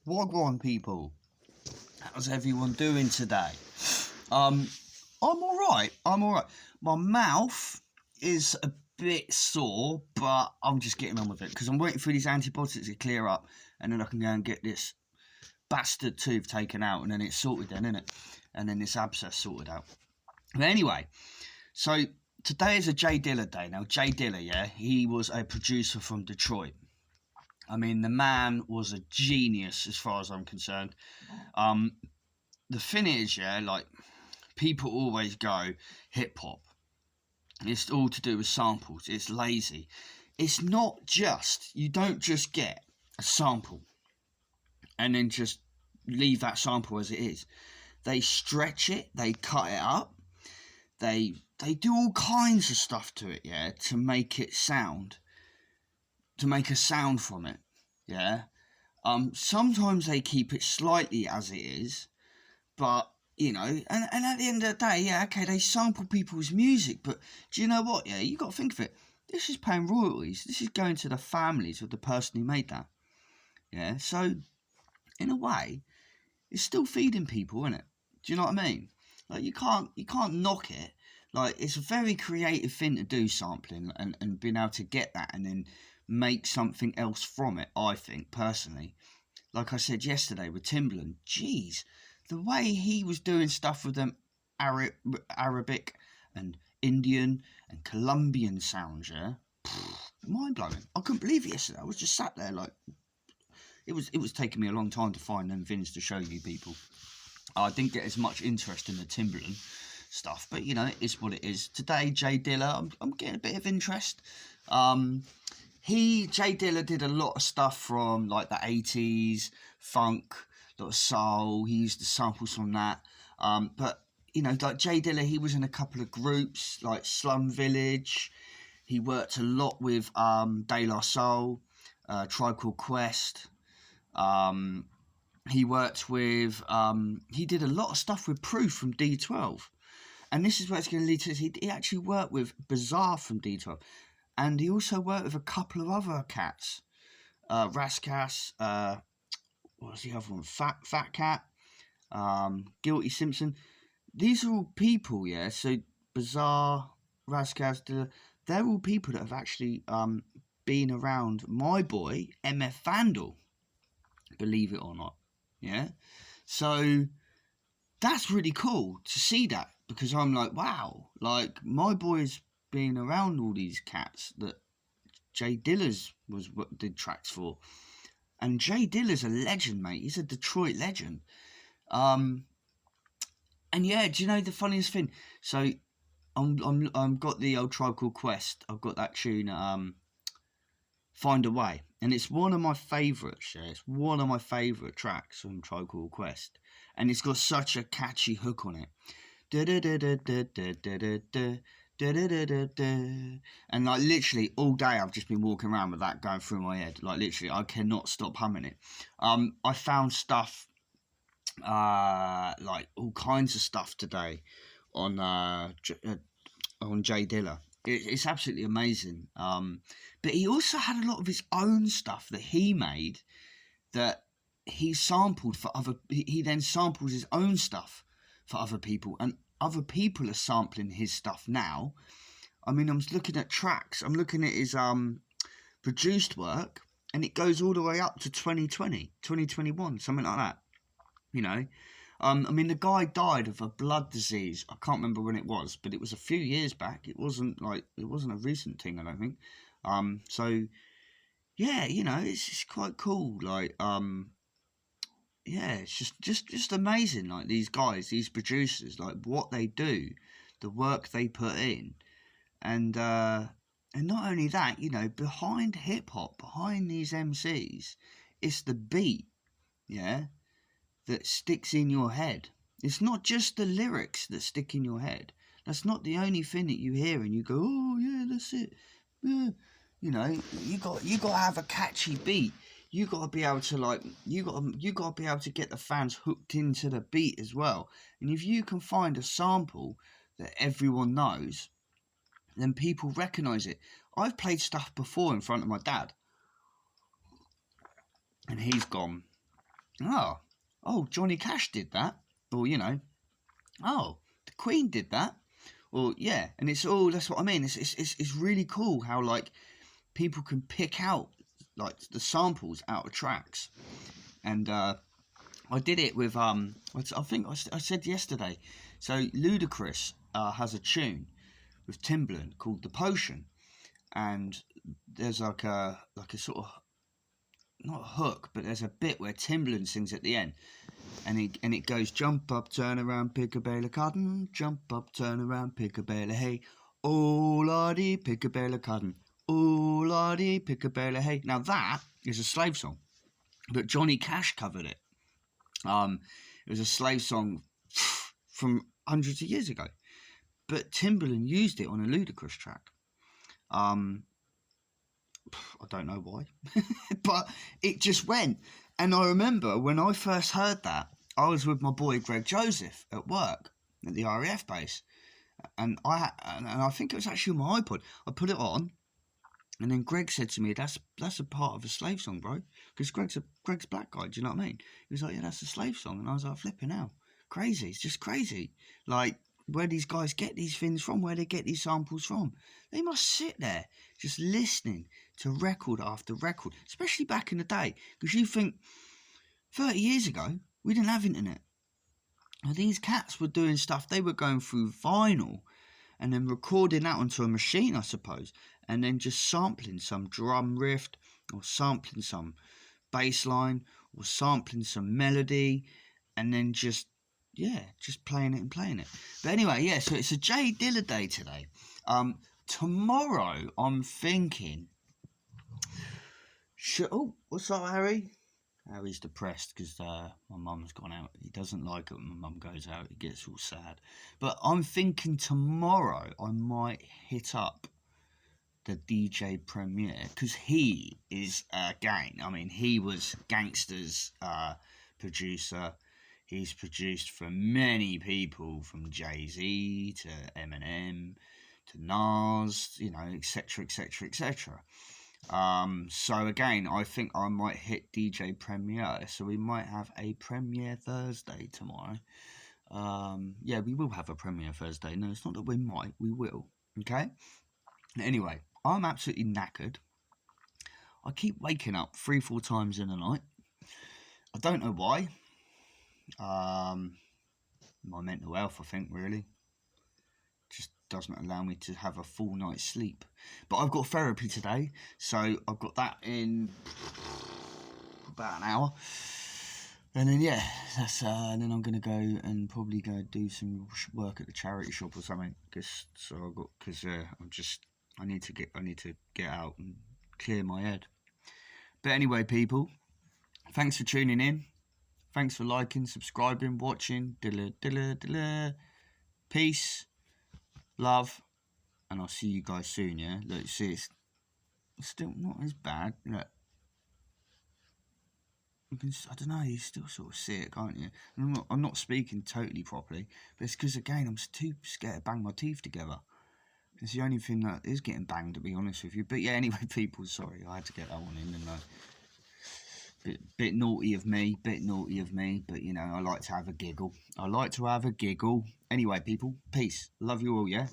Wagwan people, how's everyone doing today? I'm alright, My mouth is a bit sore, but I'm just getting on with it because I'm waiting for these antibiotics to clear up and then I can go and get this bastard tooth taken out and then it's sorted then, innit? And then this abscess sorted out. But anyway, so today is a Jay Dilla day. Now, Jay Dilla, yeah, he was a producer from Detroit. I mean, the man was a genius as far as I'm concerned. The thing is, yeah, like, people always go hip hop. It's all to do with samples. It's lazy. It's not just, you don't just get a sample and then just leave that sample as it is. They stretch it, they cut it up, they do all kinds of stuff to it, yeah, to make it sound, to make a sound from it, yeah. Sometimes they keep it slightly as it is, but you know, and at the end of the day, yeah, okay, they sample people's music, but do you know what? Yeah, you got to think of it. This is paying royalties. This is going to the families of the person who made that. Yeah, so in a way, it's still feeding people, isn't it? Do you know what I mean? Like you can't knock it. Like it's a very creative thing to do, sampling and being able to get that and then make something else from it. I think personally, like I said yesterday with Timbaland, jeez, the way he was doing stuff with them Arabic and Indian and Colombian sounds, yeah, mind blowing. I couldn't believe it yesterday. I was just sat there like it was taking me a long time to find them things to show you people. I didn't get as much interest in the Timbaland stuff, but you know, it is what it is. Today, Jay Dilla, I'm getting a bit of interest. Jay Dilla did a lot of stuff from like the 80s, funk, a lot of soul. He used the samples from that. But you know, like Jay Dilla, he was in a couple of groups like Slum Village. He worked a lot with De La Soul, Tribe Called Quest. He worked with, he did a lot of stuff with Proof from D12. And this is where it's going to lead to, he actually worked with Bizarre from D12. And he also worked with a couple of other cats. Rascas, what was the other one? Fat Cat, Guilty Simpson. These are all people, yeah? So Bizarre, Rascas, they're all people that have actually been around my boy, MF Vandal. Believe it or not. Yeah, so that's really cool to see that because I'm like, wow, like my boy's been around all these cats that Jay Dilla's was what did tracks for, and Jay Dilla's a legend, mate. He's a Detroit legend. And yeah, do you know the funniest thing? So I'm got the old Tribe Called Quest. I've got that tune. Find a Way, and it's one of my favourites. Yeah, it's one of my favourite tracks from Tribe Called Quest, and it's got such a catchy hook on it. And like literally all day I've just been walking around with that going through my head. Like literally, I cannot stop humming it. I found stuff, like all kinds of stuff today on Jay Dilla. It's absolutely amazing. But he also had a lot of his own stuff that he made that he sampled for other. He then samples his own stuff for other people, and other people are sampling his stuff now. I mean, I'm looking at tracks. I'm looking at his produced work, and it goes all the way up to 2020, 2021, something like that. You know. I mean, the guy died of a blood disease. I can't remember when it was, but it was a few years back. It wasn't a recent thing, I don't think. So yeah, you know, it's quite cool. Like, yeah, it's just amazing. Like these guys, these producers, like what they do, the work they put in, and not only that, you know, behind hip hop, behind these MCs, it's the beat, yeah, that sticks in your head. It's not just the lyrics that stick in your head. That's not the only thing that you hear and you go, oh yeah, that's it. Yeah. You know, you got to have a catchy beat. You got to be able to you got to be able to get the fans hooked into the beat as well. And if you can find a sample that everyone knows, then people recognise it. I've played stuff before in front of my dad, and he's gone, oh, Johnny Cash did that, or oh, the Queen did that, or yeah, and it's all that's what I mean. It's really cool how like people can pick out like the samples out of tracks, and I did it with I think I said yesterday. So Ludacris has a tune with Timbaland called "The Potion," and there's like a sort of not a hook, but there's a bit where Timbaland sings at the end, and it goes jump up, turn around, pick a bale of cotton, jump up, turn around, pick a bale of hay, oh lordy, pick a bale of cotton, oh lordy, pick a bale of hay. Now that is a slave song, but Johnny Cash covered it. It was a slave song from hundreds of years ago, but Timbaland used it on a Ludacris track. I don't know why, but it just went. And I remember when I first heard that, I was with my boy Greg Joseph at work at the RAF base, and I think it was actually on my iPod. I put it on, and then Greg said to me, "That's a part of a slave song, bro." Because Greg's black guy. Do you know what I mean? He was like, "Yeah, that's a slave song," and I was like, "Flipping out, crazy! It's just crazy. Like where these guys get these things from, where they get these samples from. They must sit there just listening to record after record, especially back in the day. Because you think 30 years ago we didn't have internet. Now, these cats were doing stuff. They were going through vinyl." And then recording that onto a machine, I suppose, and then just sampling some drum riff, or sampling some bass line, or sampling some melody, and then just playing it. But anyway, yeah, so it's a Jay Dilla day today. Tomorrow, I'm thinking, what's up, Harry? Harry's depressed because my mum's gone out. He doesn't like it when my mum goes out. He gets all sad. But I'm thinking tomorrow I might hit up the DJ Premier because he is gang. I mean, he was Gangsta's producer. He's produced for many people, from Jay-Z to Eminem to Nas, etc., etc., etc. So again, I think I might hit DJ Premier, so we might have a Premiere Thursday tomorrow. Yeah, we will have a Premiere Thursday. No, it's not that we might, we will. Okay? Anyway, I'm absolutely knackered. I keep waking up 3-4 times in the night. I don't know why. My mental health, I think, really. Just doesn't allow me to have a full night's sleep. But I've got therapy today, so I've got that in about an hour. And then and then I'm gonna go and probably go do some work at the charity shop or something. I need to get out and clear my head. But anyway, people, thanks for tuning in. Thanks for liking, subscribing, watching. Peace, love, and I'll see you guys soon. Yeah, look, see, it's still not as bad. Look. I don't know, you still sort of see it, can't you? I'm not speaking totally properly, but it's because, again, I'm too scared to bang my teeth together. It's the only thing that is getting banged, to be honest with you. But yeah, anyway, people, sorry, I had to get that one in, didn't I? Bit naughty of me, but I like to have a giggle. Anyway, people, peace. Love you all, yeah?